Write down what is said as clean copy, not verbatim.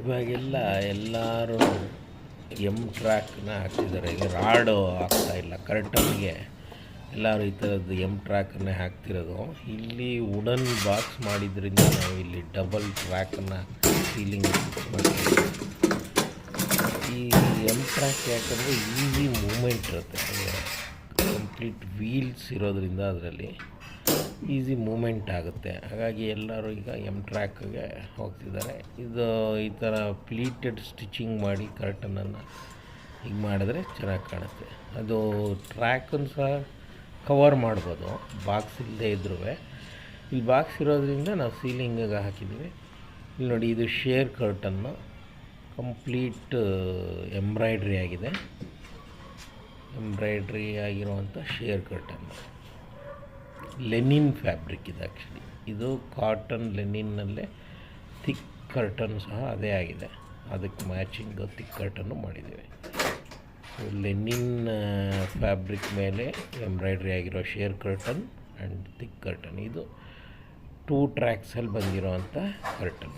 ಇವಾಗೆಲ್ಲ ಎಲ್ಲರೂ ಎಮ್ ಟ್ರ್ಯಾಕ್ನ ಹಾಕ್ತಿದ್ದಾರೆ. ಈಗ ರಾಡು ಹಾಕ್ತಾಯಿಲ್ಲ, ಕರ್ಟನ್ಗೆ ಎಲ್ಲರೂ ಈ ಥರದ್ದು ಎಮ್ ಟ್ರ್ಯಾಕನ್ನೇ ಹಾಕ್ತಿರೋದು. ಇಲ್ಲಿ ವುಡನ್ ಬಾಕ್ಸ್ ಮಾಡಿದ್ರಿಂದ ನಾವು ಇಲ್ಲಿ ಡಬಲ್ ಟ್ರ್ಯಾಕನ್ನು ಸೀಲಿಂಗ್ ಮಾಡ್ತೀವಿ. ಈ ಎಮ್ ಟ್ರ್ಯಾಕ್ ಯಾಕಂದರೆ ಈಸಿ ಮೂಮೆಂಟ್ ಇರುತ್ತೆ, ಕಂಪ್ಲೀಟ್ ವೀಲ್ಸ್ ಇರೋದ್ರಿಂದ ಅದರಲ್ಲಿ ಈಸಿ ಮೂಮೆಂಟ್ ಆಗುತ್ತೆ. ಹಾಗಾಗಿ ಎಲ್ಲರೂ ಈಗ ಎಮ್ ಟ್ರ್ಯಾಕ್ಗೆ ಹೋಗ್ತಿದ್ದಾರೆ. ಇದು ಈ ಥರ ಪ್ಲೀಟೆಡ್ ಸ್ಟಿಚಿಂಗ್ ಮಾಡಿ ಕರ್ಟನನ್ನು ಈಗ ಮಾಡಿದ್ರೆ ಚೆನ್ನಾಗಿ ಕಾಣುತ್ತೆ. ಅದು ಟ್ರ್ಯಾಕನ್ನು ಸಹ ಕವರ್ ಮಾಡ್ಬೋದು ಬಾಕ್ಸ್ ಇಲ್ಲದೆ ಇದ್ರೂ. ಇಲ್ಲಿ ಬಾಕ್ಸ್ ಇರೋದ್ರಿಂದ ನಾವು ಸೀಲಿಂಗಿಗೆ ಹಾಕಿದ್ದೀವಿ. ಇಲ್ಲಿ ನೋಡಿ, ಇದು ಶೇರ್ ಕರ್ಟನ್ನು ಕಂಪ್ಲೀಟ್ ಎಂಬ್ರಾಯ್ಡ್ರಿ ಆಗಿದೆ. ಎಂಬ್ರಾಯ್ಡ್ರಿ ಆಗಿರುವಂಥ ಶೇರ್ ಕರ್ಟನ್ನು ಲೆನಿನ್ ಫ್ಯಾಬ್ರಿಕ್ ಇದೆ. ಆ್ಯಕ್ಚುಲಿ ಇದು ಕಾಟನ್ ಲೆನಿನ್ನಲ್ಲೇ ಥಿಕ್ ಕರ್ಟನ್ ಸಹ ಅದೇ ಆಗಿದೆ. ಅದಕ್ಕೆ ಮ್ಯಾಚಿಂಗ್ ಥಿಕ್ ಕರ್ಟನ್ನು ಮಾಡಿದ್ದೀವಿ. ಸೊ ಲೆನಿನ್ ಫ್ಯಾಬ್ರಿಕ್ ಮೇಲೆ ಎಂಬ್ರಾಯ್ಡ್ರಿ ಆಗಿರೋ share curtain and thick curtain. ಇದು 2 ಟ್ರ್ಯಾಕ್ಸಲ್ಲಿ ಬಂದಿರೋ ಅಂಥ ಕರ್ಟನ್.